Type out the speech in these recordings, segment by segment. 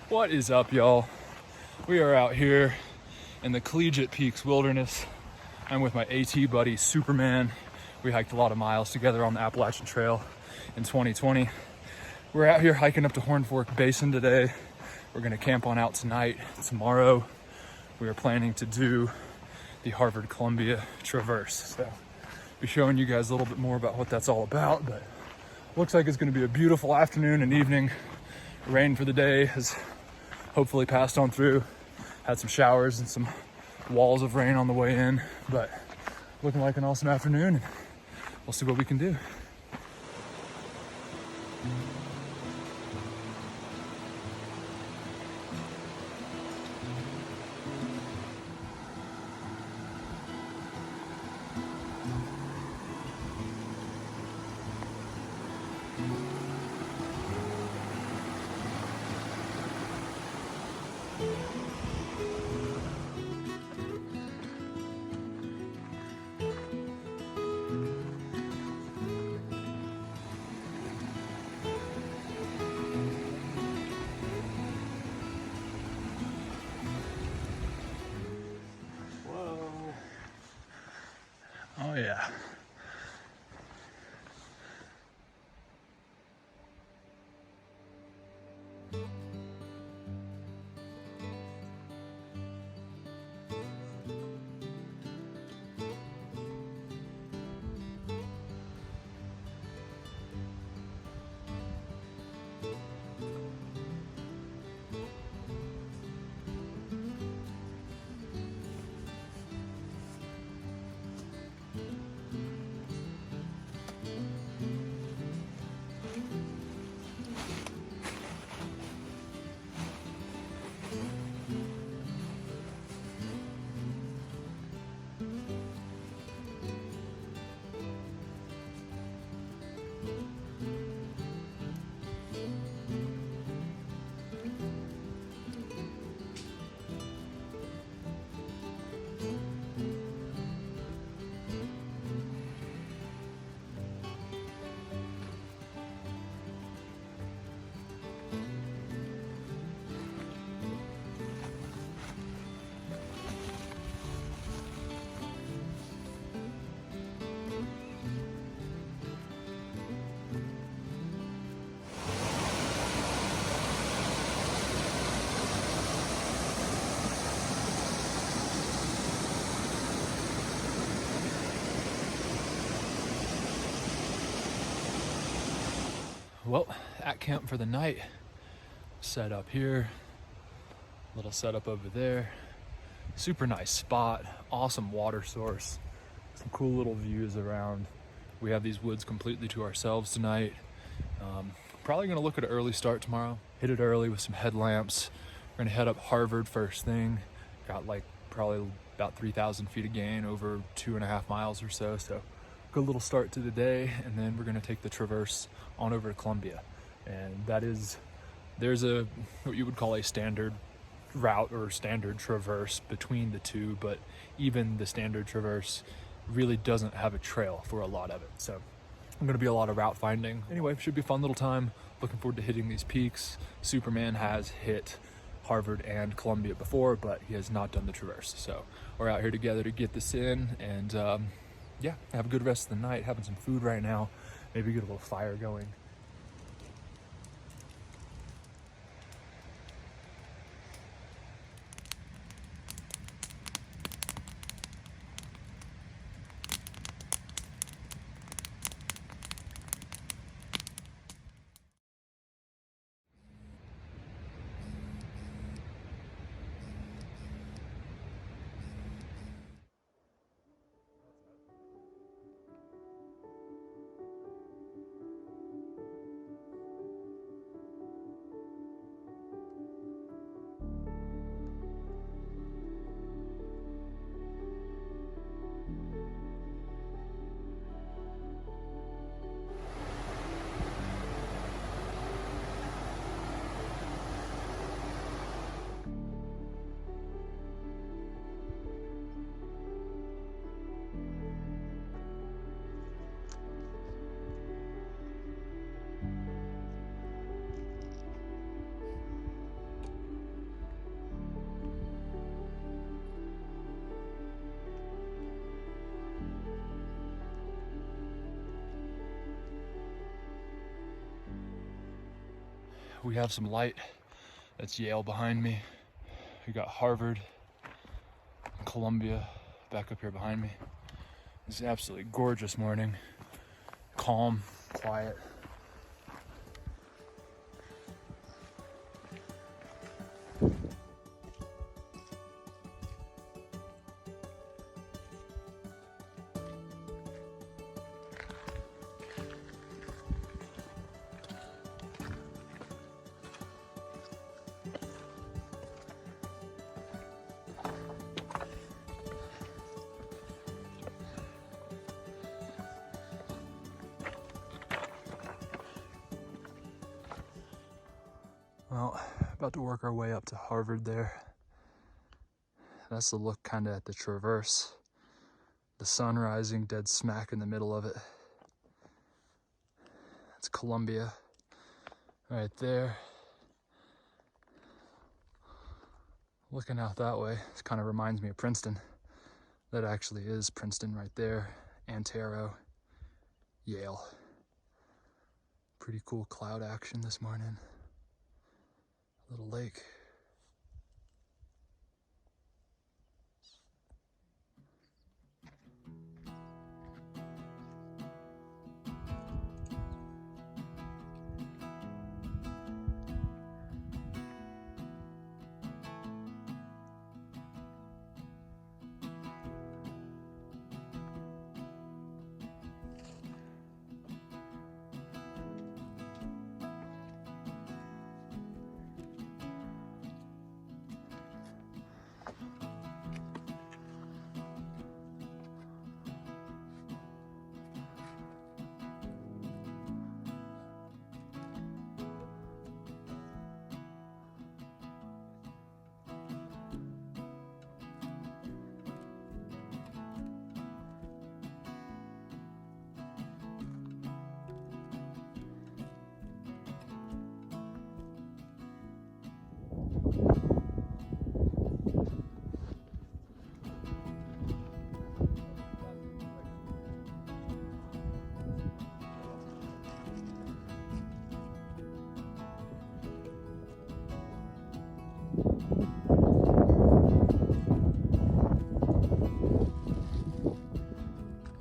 What is up, y'all? We are out here in the Collegiate Peaks Wilderness. I'm with my AT buddy, Superman. We hiked a lot of miles together on the Appalachian Trail in 2020. We're out here hiking up to Horn Fork Basin today. We're gonna camp on out tonight. Tomorrow, we are planning to do the Harvard-Columbia Traverse. So, be showing you guys a little bit more about what that's all about, but looks like it's gonna be a beautiful afternoon and evening. Rain for the day has hopefully passed on through. Had some showers and some walls of rain on the way in, but looking like an awesome afternoon. We'll see what we can do. Oh yeah. Well, at camp for the night, set up here, little setup over there. Super nice spot, awesome water source, some cool little views around. We have these woods completely to ourselves tonight. Probably gonna look at an early start tomorrow, hit it early with some headlamps. We're gonna head up Harvard first thing. Got like probably about 3,000 feet of gain over 2.5 miles or so. So good little start to the day, and then we're gonna take the traverse on over to Columbia. And there's what you would call a standard route or standard traverse between the two, but even the standard traverse really doesn't have a trail for a lot of it. So I'm gonna be a lot of route finding. Anyway, should be a fun little time. Looking forward to hitting these peaks. Superman has hit Harvard and Columbia before, but he has not done the traverse. So we're out here together to get this in, and yeah, have a good rest of the night. Having some food right now, maybe get a little fire going. we have some light. That's Yale behind me. We got Harvard, Columbia back up here behind me. It's an absolutely gorgeous morning. Calm, quiet. Well, about to work our way up to Harvard there. That's the look kind of at the traverse. The sun rising dead smack in the middle of it. That's Columbia right there. Looking out that way, it kind of reminds me of Princeton. That actually is Princeton right there. Antero, Yale. Pretty cool cloud action this morning. Little lake.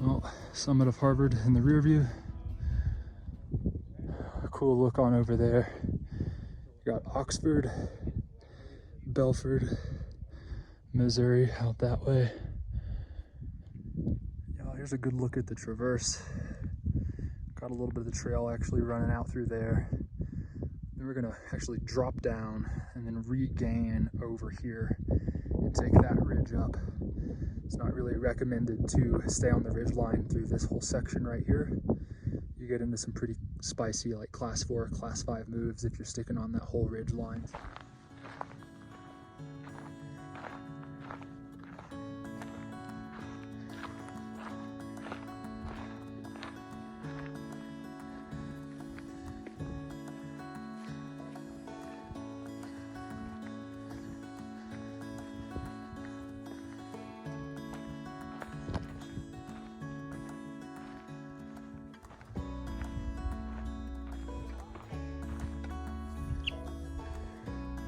Well, summit of Harvard in the rear view. Cool look on over there. You got Oxford, Belford, Missouri out that way. Here's a good look at the traverse. Got a little bit of the trail actually running out through there. Then we're gonna actually drop down and then regain over here and take that ridge up. It's not really recommended to stay on the ridge line through this whole section right here. You get into some pretty spicy like class 4, class 5 moves if you're sticking on that whole ridge line.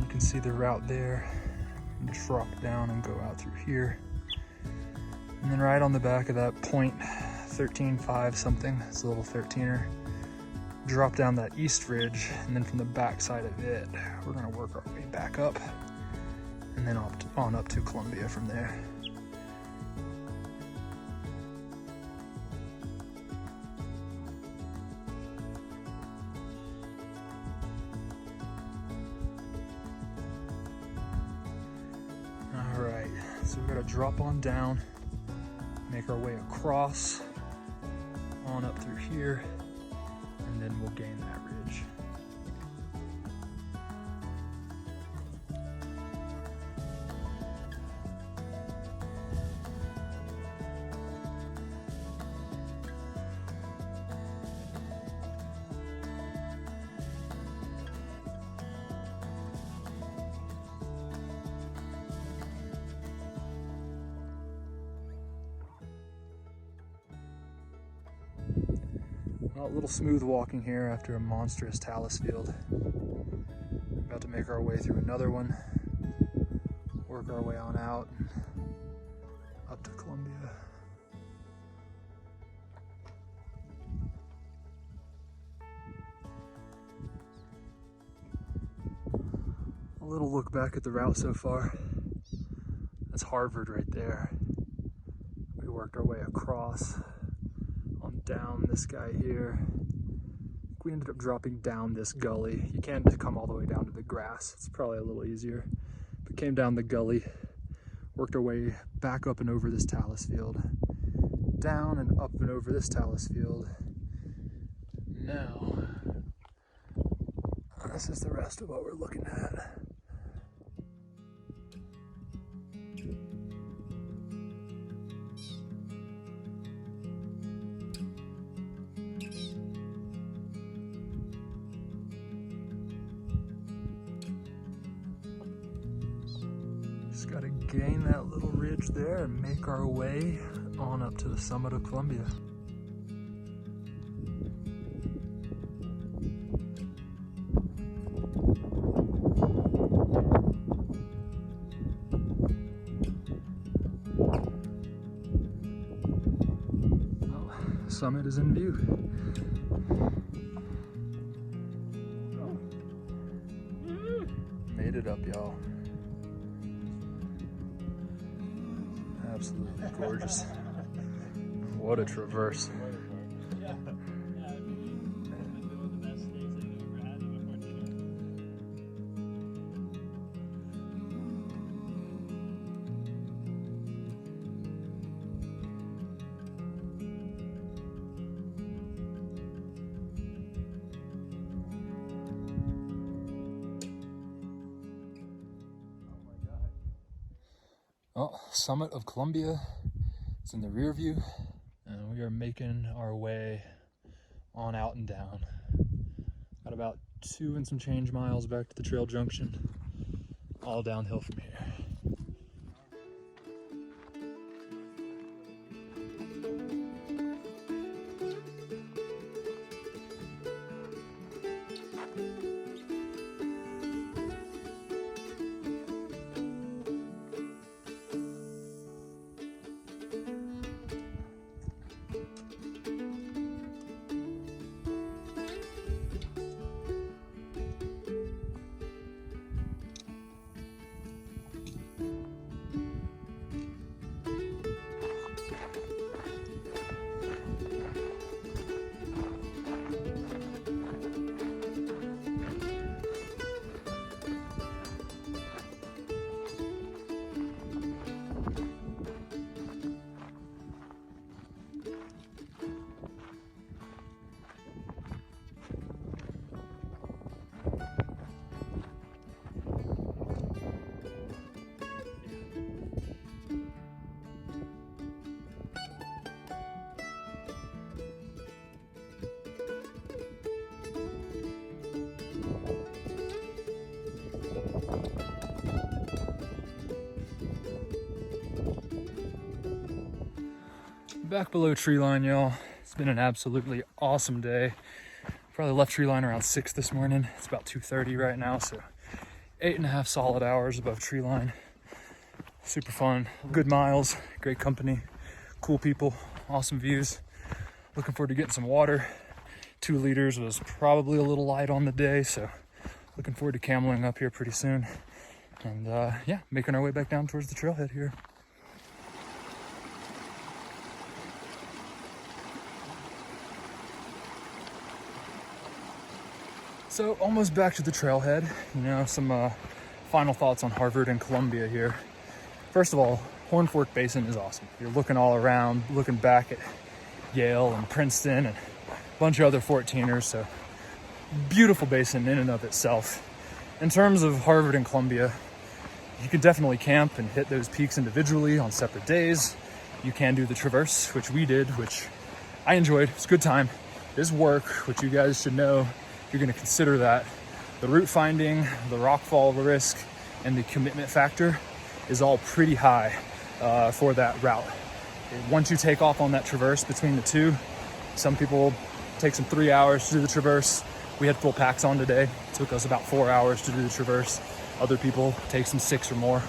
You can see the route there. Drop down and go out through here. And then right on the back of that point 13.5 something, it's a little 13er, drop down that east ridge, and then from the back side of it, we're gonna work our way back up and then on up to Columbia from there. All right, so we gotta drop on down, make our way across, on up through here, and then we'll gain that ridge. Well, a little smooth walking here after a monstrous talus field. make our way through another one, work our way on out up to Columbia. A little look back at the route so far. That's Harvard right there. We worked our way across on down this guy here. We ended up dropping down this gully. You can't come all the way down to the grass. It's probably a little easier. But came down the gully, worked our way back up and over this talus field, down and up and over this talus field. Now, this is the rest of what we're looking at. Just gotta gain that little ridge there and make our way on up to the summit of Columbia. Well, summit is in view. Made it up, y'all. Absolutely gorgeous. What a traverse. Well, summit of Columbia is in the rear view, and we are making our way on out and down. Got about 2 and some change miles back to the trail junction, all downhill from here. Back below tree line, y'all. It's been an absolutely awesome day. Probably left tree line around 6 this morning. It's about 2:30 right now, so 8.5 solid hours above tree line. Super fun, good miles, great company, cool people, awesome views. Looking forward to getting some water. 2 liters was probably a little light on the day, so looking forward to cameling up here pretty soon. And yeah, making our way back down towards the trailhead here. So almost back to the trailhead, you know, some final thoughts on Harvard and Columbia here. First of all, Horn Fork Basin is awesome. You're looking all around, looking back at Yale and Princeton and a bunch of other 14ers, so beautiful basin in and of itself. In terms of Harvard and Columbia, you can definitely camp and hit those peaks individually on separate days. You can do the traverse, which we did, which I enjoyed. It's a good time. This work, which you guys should know, you're going to consider that the route finding, the rockfall risk, and the commitment factor is all pretty high for that route. Once you take off on that traverse between the two, some people take some 3 hours to do the traverse. We had full packs on today. It took us about 4 hours to do the traverse. Other people take some 6 or more.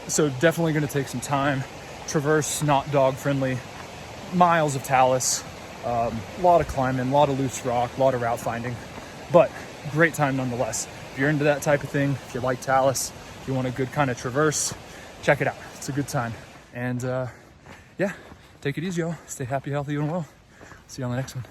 So definitely gonna take some time. Traverse, not dog friendly. Miles of talus, a lot of climbing, a lot of loose rock, a lot of route finding, but great time nonetheless. If you're into that type of thing, if you like talus, if you want a good kind of traverse, check it out. It's a good time. And yeah, take it easy, y'all. Stay happy, healthy, and well. See you on the next one.